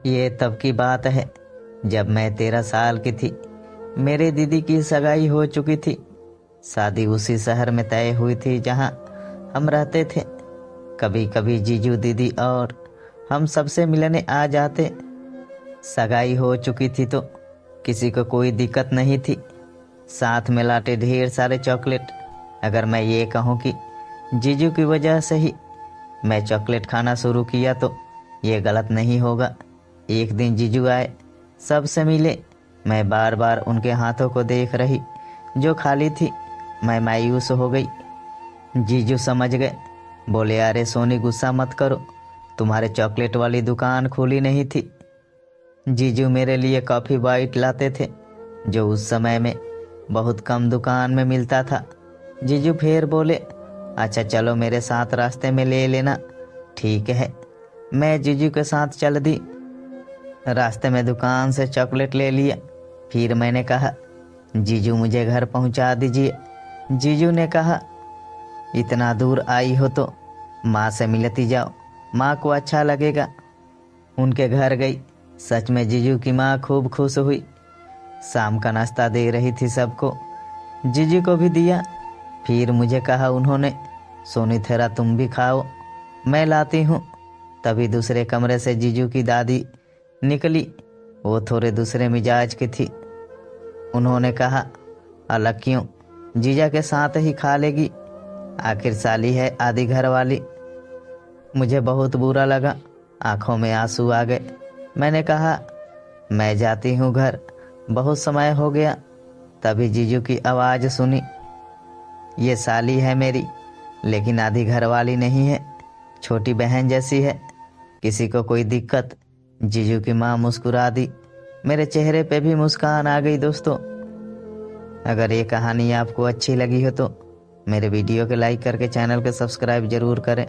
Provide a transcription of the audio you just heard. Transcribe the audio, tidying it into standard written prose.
ये तब की बात है जब मैं 13 साल की थी। मेरी दीदी की सगाई हो चुकी थी। शादी उसी शहर में तय हुई थी जहां हम रहते थे। कभी कभी जीजू दीदी और हम सबसे मिलने आ जाते। सगाई हो चुकी थी तो किसी को कोई दिक्कत नहीं थी। साथ में लाते ढेर सारे चॉकलेट। अगर मैं ये कहूँ कि जीजू की वजह से ही मैं चॉकलेट खाना शुरू किया तो ये गलत नहीं होगा। एक दिन जीजू आए, सबसे मिले। मैं बार बार उनके हाथों को देख रही जो खाली थी। मैं मायूस हो गई। जीजू समझ गए, बोले अरे सोनी गुस्सा मत करो, तुम्हारे चॉकलेट वाली दुकान खुली नहीं थी। जीजू मेरे लिए कॉफ़ी वाइट लाते थे जो उस समय में बहुत कम दुकान में मिलता था। जीजू फिर बोले अच्छा चलो मेरे साथ रास्ते में ले लेना। ठीक है, मैं जीजू के साथ चल दी। रास्ते में दुकान से चॉकलेट ले लिया। फिर मैंने कहा जीजू मुझे घर पहुंचा दीजिए। जीजू ने कहा इतना दूर आई हो तो माँ से मिलती जाओ, माँ को अच्छा लगेगा। उनके घर गई। सच में जीजू की माँ खूब खुश हुई। शाम का नाश्ता दे रही थी सबको, जीजू को भी दिया। फिर मुझे कहा उन्होंने सोनी थेरा तुम भी खाओ, मैं लाती हूँ। तभी दूसरे कमरे से जीजू की दादी निकली। वो थोड़े दूसरे मिजाज की थी। उन्होंने कहा अलग क्यों, जीजा के साथ ही खा लेगी, आखिर साली है आधी घर वाली। मुझे बहुत बुरा लगा, आंखों में आंसू आ गए। मैंने कहा मैं जाती हूँ घर, बहुत समय हो गया। तभी जीजू की आवाज़ सुनी, ये साली है मेरी, लेकिन आधी घर वाली नहीं है, छोटी बहन जैसी है। किसी को कोई दिक्कत? जीजू की माँ मुस्कुरा दी। मेरे चेहरे पे भी मुस्कान आ गई। दोस्तों, अगर ये कहानी आपको अच्छी लगी हो तो मेरे वीडियो को लाइक करके चैनल को सब्सक्राइब जरूर करें।